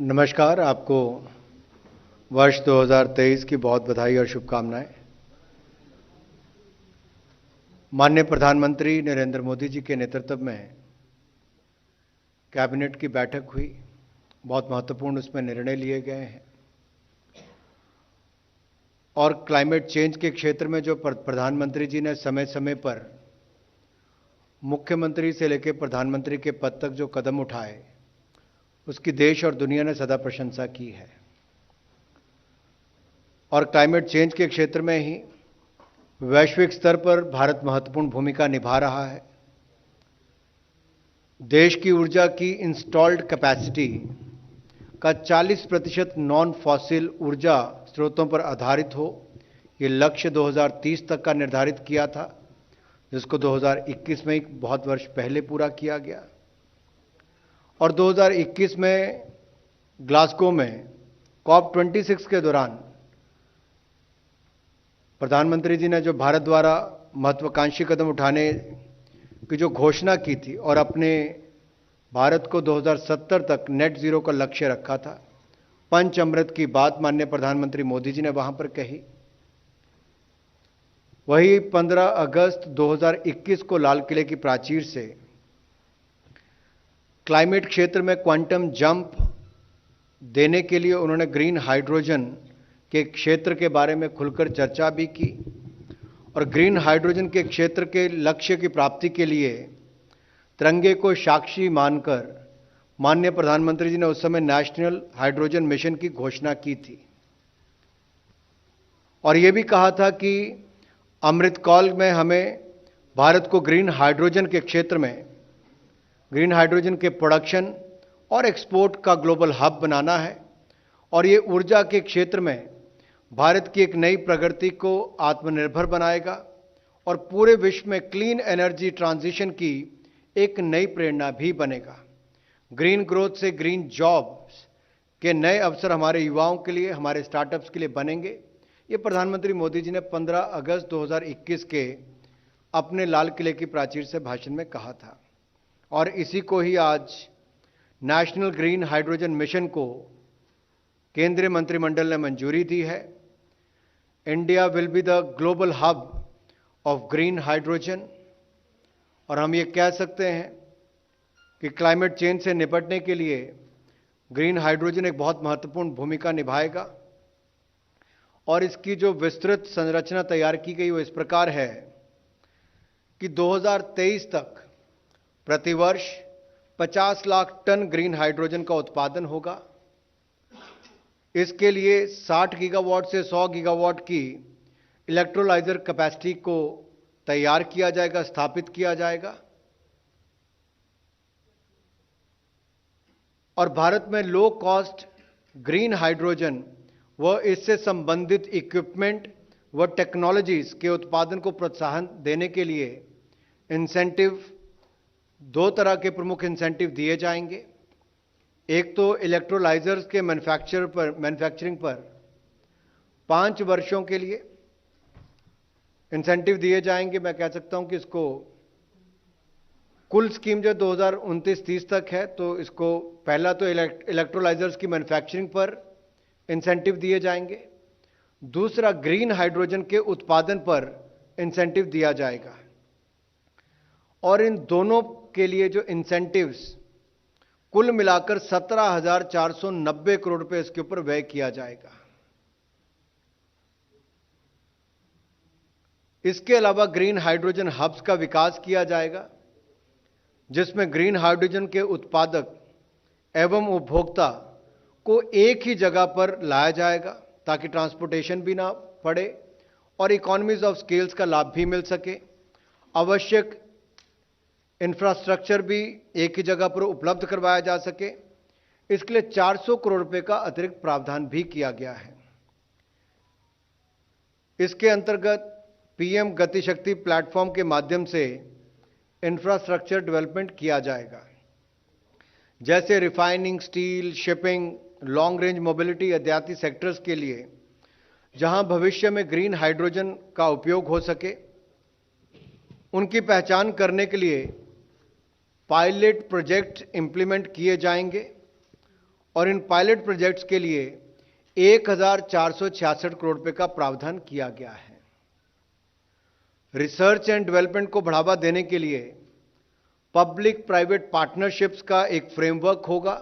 नमस्कार। आपको वर्ष 2023 की बहुत बधाई और शुभकामनाएं। माननीय प्रधानमंत्री नरेंद्र मोदी जी के नेतृत्व में कैबिनेट की बैठक हुई। बहुत महत्वपूर्ण उसमें निर्णय लिए गए हैं और क्लाइमेट चेंज के क्षेत्र में जो प्रधानमंत्री जी ने समय समय पर मुख्यमंत्री से लेकर प्रधानमंत्री के पद तक जो कदम उठाए, उसकी देश और दुनिया ने सदा प्रशंसा की है। और क्लाइमेट चेंज के क्षेत्र में ही वैश्विक स्तर पर भारत महत्वपूर्ण भूमिका निभा रहा है। देश की ऊर्जा की इंस्टॉल्ड कैपेसिटी का 40% नॉन फॉसिल ऊर्जा स्रोतों पर आधारित हो, ये लक्ष्य 2030 तक का निर्धारित किया था, जिसको 2021 में बहुत वर्ष पहले पूरा किया गया। और 2021 में ग्लासगो में COP26 के दौरान प्रधानमंत्री जी ने जो भारत द्वारा महत्वाकांक्षी कदम उठाने की जो घोषणा की थी और अपने भारत को 2070 तक नेट जीरो का लक्ष्य रखा था, पंच अमृत की बात माननीय प्रधानमंत्री मोदी जी ने वहां पर कही। वही 15 अगस्त 2021 को लाल किले की प्राचीर से क्लाइमेट क्षेत्र में क्वांटम जंप देने के लिए उन्होंने ग्रीन हाइड्रोजन के क्षेत्र के बारे में खुलकर चर्चा भी की। और ग्रीन हाइड्रोजन के क्षेत्र के लक्ष्य की प्राप्ति के लिए तिरंगे को साक्षी मानकर माननीय प्रधानमंत्री जी ने उस समय नेशनल हाइड्रोजन मिशन की घोषणा की थी और यह भी कहा था कि अमृतकाल में हमें भारत को ग्रीन हाइड्रोजन के क्षेत्र में ग्रीन हाइड्रोजन के प्रोडक्शन और एक्सपोर्ट का ग्लोबल हब बनाना है और ये ऊर्जा के क्षेत्र में भारत की एक नई प्रगति को आत्मनिर्भर बनाएगा और पूरे विश्व में क्लीन एनर्जी ट्रांजिशन की एक नई प्रेरणा भी बनेगा। ग्रीन ग्रोथ से ग्रीन जॉब्स के नए अवसर हमारे युवाओं के लिए, हमारे स्टार्टअप्स के लिए बनेंगे। ये प्रधानमंत्री मोदी जी ने 15 अगस्त 2021 के अपने लाल किले की प्राचीर से भाषण में कहा था और इसी को ही आज नेशनल ग्रीन हाइड्रोजन मिशन को केंद्रीय मंत्रिमंडल ने मंजूरी दी है। India will be the global hub of green hydrogen और हम ये कह सकते हैं कि क्लाइमेट चेंज से निपटने के लिए ग्रीन हाइड्रोजन एक बहुत महत्वपूर्ण भूमिका निभाएगा। और इसकी जो विस्तृत संरचना तैयार की गई वो इस प्रकार है कि 2023 तक प्रतिवर्ष 50 लाख टन ग्रीन हाइड्रोजन का उत्पादन होगा। इसके लिए 60 गीगावाट से 100 गीगावाट की इलेक्ट्रोलाइजर कैपेसिटी को तैयार किया जाएगा, स्थापित किया जाएगा। और भारत में लो कॉस्ट ग्रीन हाइड्रोजन व इससे संबंधित इक्विपमेंट व टेक्नोलॉजीज के उत्पादन को प्रोत्साहन देने के लिए इंसेंटिव, दो तरह के प्रमुख इंसेंटिव दिए जाएंगे। एक तो इलेक्ट्रोलाइजर्स के मैन्युफैक्चरिंग पर 5 वर्षों के लिए इंसेंटिव दिए जाएंगे। मैं कह सकता हूं कि इसको कुल स्कीम जो 2029-30 तक है, तो इसको पहला तो इलेक्ट्रोलाइजर्स की मैन्युफैक्चरिंग पर इंसेंटिव दिए जाएंगे, दूसरा ग्रीन हाइड्रोजन के उत्पादन पर इंसेंटिव दिया जाएगा। और इन दोनों के लिए जो इंसेंटिव्स कुल मिलाकर 17,490 करोड़ रुपए इसके ऊपर व्यय किया जाएगा। इसके अलावा ग्रीन हाइड्रोजन हब्स का विकास किया जाएगा, जिसमें ग्रीन हाइड्रोजन के उत्पादक एवं उपभोक्ता को एक ही जगह पर लाया जाएगा ताकि ट्रांसपोर्टेशन भी ना पड़े और इकोनॉमीज ऑफ स्केल्स का लाभ भी मिल सके। आवश्यक इंफ्रास्ट्रक्चर भी एक ही जगह पर उपलब्ध करवाया जा सके। इसके लिए 400 करोड़ रुपए का अतिरिक्त प्रावधान भी किया गया है। इसके अंतर्गत पीएम गति शक्ति प्लेटफॉर्म के माध्यम से इंफ्रास्ट्रक्चर डेवलपमेंट किया जाएगा, जैसे refining, steel, shipping, long range mobility इत्यादि सेक्टर्स के लिए, जहां भविष्य में ग्रीन हाइड्रोजन का उपयोग हो सके। उनकी पहचान करने के लिए पायलट प्रोजेक्ट इंप्लीमेंट किए जाएंगे और इन पायलट प्रोजेक्ट्स के लिए 1466 करोड़ रुपए का प्रावधान किया गया है। रिसर्च एंड डेवलपमेंट को बढ़ावा देने के लिए पब्लिक प्राइवेट पार्टनरशिप्स का एक फ्रेमवर्क होगा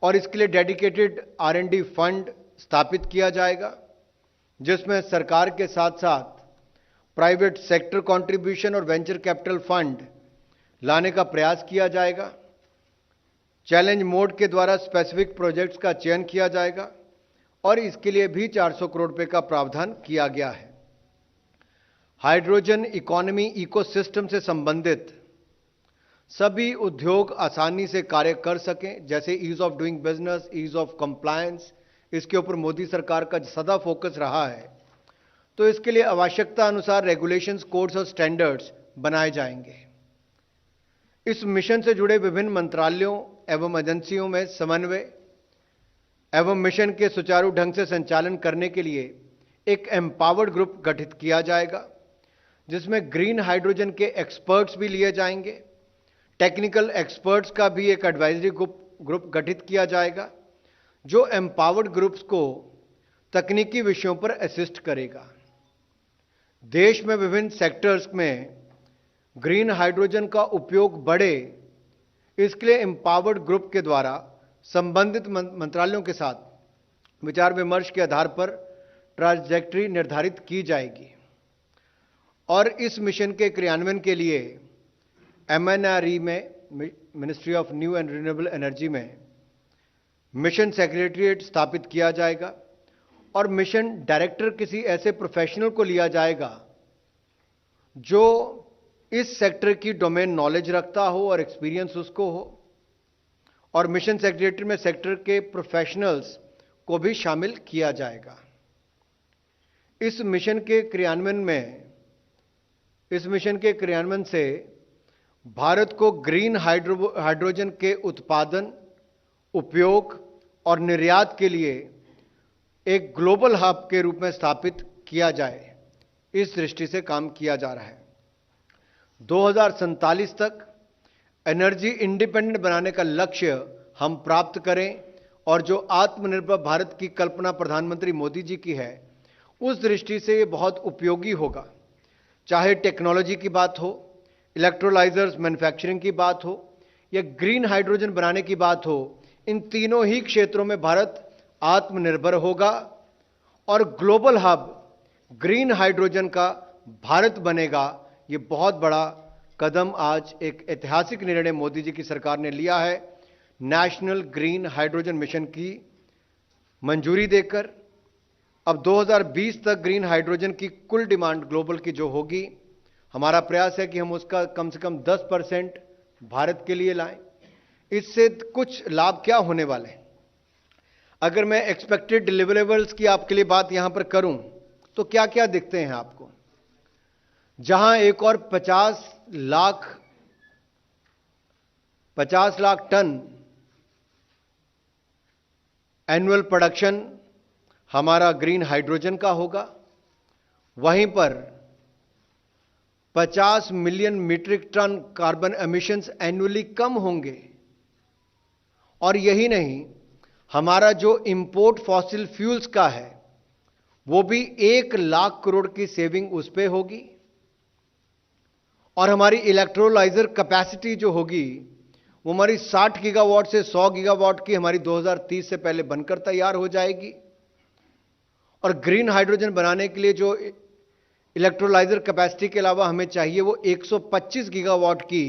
और इसके लिए डेडिकेटेड R&D फंड स्थापित किया जाएगा, जिसमें सरकार के साथ साथ प्राइवेट सेक्टर कंट्रीब्यूशन और वेंचर कैपिटल फंड लाने का प्रयास किया जाएगा। चैलेंज मोड के द्वारा स्पेसिफिक प्रोजेक्ट्स का चयन किया जाएगा और इसके लिए भी 400 करोड़ रुपए का प्रावधान किया गया है। हाइड्रोजन इकोनॉमी इकोसिस्टम से संबंधित सभी उद्योग आसानी से कार्य कर सकें, जैसे ease of doing business, ease of compliance, इसके ऊपर मोदी सरकार का सदा फोकस रहा है। तो इसके लिए आवश्यकता अनुसार रेगुलेशंस, कोड्स और स्टैंडर्ड्स बनाए जाएंगे। इस मिशन से जुड़े विभिन्न मंत्रालयों एवं एजेंसियों में समन्वय एवं मिशन के सुचारू ढंग से संचालन करने के लिए एक एम्पावर्ड ग्रुप गठित किया जाएगा, जिसमें ग्रीन हाइड्रोजन के एक्सपर्ट्स भी लिए जाएंगे। टेक्निकल एक्सपर्ट्स का भी एक एडवाइजरी ग्रुप गठित किया जाएगा, जो एम्पावर्ड ग्रुप्स को तकनीकी विषयों पर असिस्ट करेगा। देश में विभिन्न सेक्टर्स में ग्रीन हाइड्रोजन का उपयोग बढ़े, इसके लिए एम्पावर्ड ग्रुप के द्वारा संबंधित मंत्रालयों के साथ विचार विमर्श के आधार पर ट्रांजैक्टरी निर्धारित की जाएगी और इस मिशन के क्रियान्वयन के लिए MNRE में, ministry of new and renewable energy में मिशन सेक्रेटरीट स्थापित किया जाएगा और मिशन डायरेक्टर किसी ऐसे प्रोफेशनल को लिया जाएगा जो इस सेक्टर की डोमेन नॉलेज रखता हो और एक्सपीरियंस उसको हो, और मिशन सेक्रेटरी में सेक्टर के प्रोफेशनल्स को भी शामिल किया जाएगा। इस मिशन के क्रियान्वयन से भारत को ग्रीन हाइड्रोजन के उत्पादन, उपयोग और निर्यात के लिए एक ग्लोबल हब के रूप में स्थापित किया जाए, इस दृष्टि से काम किया जा रहा है। 2047 तक एनर्जी इंडिपेंडेंट बनाने का लक्ष्य हम प्राप्त करें और जो आत्मनिर्भर भारत की कल्पना प्रधानमंत्री मोदी जी की है, उस दृष्टि से ये बहुत उपयोगी होगा। चाहे टेक्नोलॉजी की बात हो, इलेक्ट्रोलाइजर्स मैन्युफैक्चरिंग की बात हो या ग्रीन हाइड्रोजन बनाने की बात हो, इन तीनों ही क्षेत्रों में भारत आत्मनिर्भर होगा और ग्लोबल हब ग्रीन हाइड्रोजन का भारत बनेगा। ये बहुत बड़ा कदम, आज एक ऐतिहासिक निर्णय मोदी जी की सरकार ने लिया है, नेशनल ग्रीन हाइड्रोजन मिशन की मंजूरी देकर। अब 2020 तक ग्रीन हाइड्रोजन की कुल डिमांड ग्लोबल की जो होगी, हमारा प्रयास है कि हम उसका कम से कम 10% भारत के लिए लाएं। इससे कुछ लाभ क्या होने वाले हैं? अगर मैं एक्सपेक्टेड डिलीवरेबल्स की आपके लिए बात यहां पर करूं तो क्या क्या दिखते हैं आपको? जहां एक और 50 लाख टन एनुअल प्रोडक्शन हमारा ग्रीन हाइड्रोजन का होगा, वहीं पर 50 million metric ton carbon emissions annually कम होंगे। और यही नहीं, हमारा जो इंपोर्ट फॉसिल फ्यूल्स का है वो भी 1 लाख करोड़ की सेविंग उस पे होगी और हमारी इलेक्ट्रोलाइजर कैपेसिटी जो होगी वो हमारी 60 गीगावाट से 100 गीगावाट की हमारी 2030 से पहले बनकर तैयार हो जाएगी। और ग्रीन हाइड्रोजन बनाने के लिए जो इलेक्ट्रोलाइजर कैपेसिटी के अलावा हमें चाहिए वो 125 गीगावाट की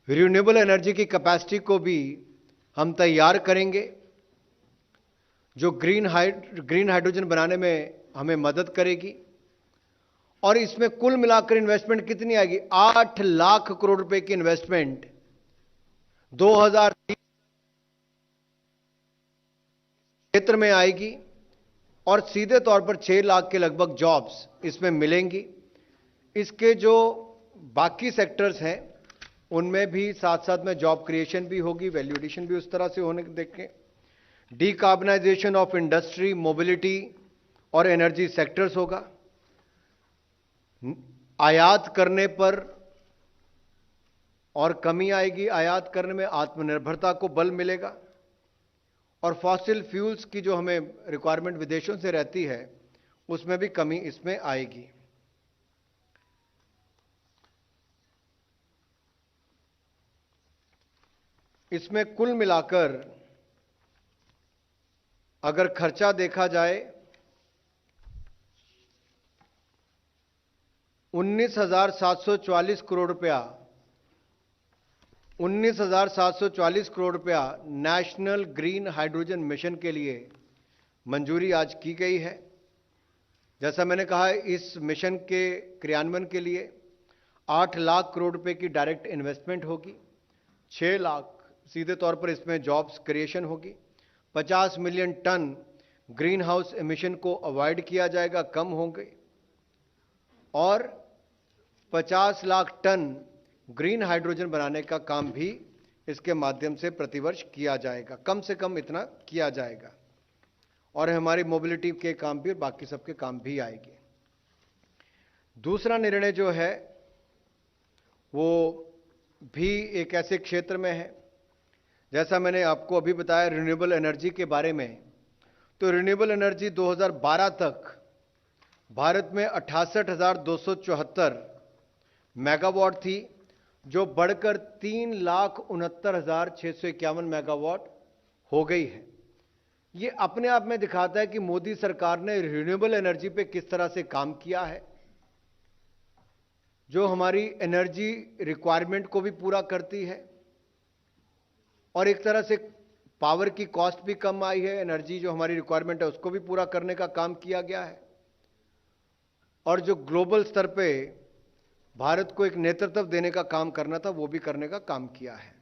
रिन्यूएबल एनर्जी की कैपेसिटी को भी हम तैयार करेंगे, जो ग्रीन हाइड्रोजन बनाने में हमें मदद करेगी। और इसमें कुल मिलाकर इन्वेस्टमेंट कितनी आएगी? 8 लाख करोड़ रुपए की इन्वेस्टमेंट 2030 क्षेत्र में आएगी और सीधे तौर पर 6 लाख के लगभग जॉब्स इसमें मिलेंगी। इसके जो बाकी सेक्टर्स हैं उनमें भी साथ साथ में जॉब क्रिएशन भी होगी, वैल्यू एडिशन भी उस तरह से होने देखें। डीकार्बनाइजेशन ऑफ इंडस्ट्री, मोबिलिटी और एनर्जी सेक्टर्स होगा। आयात करने पर और कमी आएगी, आयात करने में आत्मनिर्भरता को बल मिलेगा। और फॉसिल फ्यूल्स की जो हमें रिक्वायरमेंट विदेशों से रहती है, उसमें भी कमी इसमें आएगी। इसमें कुल मिलाकर अगर खर्चा देखा जाए 19,744 करोड़ रुपया, 19,744 करोड़ रुपया नेशनल ग्रीन हाइड्रोजन मिशन के लिए मंजूरी आज की गई है। जैसा मैंने कहा, इस मिशन के क्रियान्वयन के लिए 8 लाख करोड़ रुपए की डायरेक्ट इन्वेस्टमेंट होगी, 6 लाख सीधे तौर पर इसमें जॉब्स क्रिएशन होगी, 50 million tonne greenhouse emission को अवॉइड किया जाएगा, कम होंगे, और 50 लाख टन ग्रीन हाइड्रोजन बनाने का काम भी इसके माध्यम से प्रतिवर्ष किया जाएगा, कम से कम इतना किया जाएगा, और हमारी मोबिलिटी के काम भी और बाकी सबके काम भी आएंगे। दूसरा निर्णय जो है वो भी एक ऐसे क्षेत्र में है, जैसा मैंने आपको अभी बताया रिन्यूएबल एनर्जी के बारे में, तो रिन्यूएबल एनर्जी 2012 तक भारत में 68,274 मेगावाट थी, जो बढ़कर 3,69,651 मेगावाट हो गई है। ये अपने आप में दिखाता है कि मोदी सरकार ने रिन्यूएबल एनर्जी पे किस तरह से काम किया है, जो हमारी एनर्जी रिक्वायरमेंट को भी पूरा करती है, और एक तरह से पावर की कॉस्ट भी कम आई है, एनर्जी जो हमारी रिक्वायरमेंट है उसको भी पूरा करने का काम किया गया है, और जो ग्लोबल स्तर पे भारत को एक नेतृत्व देने का काम करना था वो भी करने का काम किया है।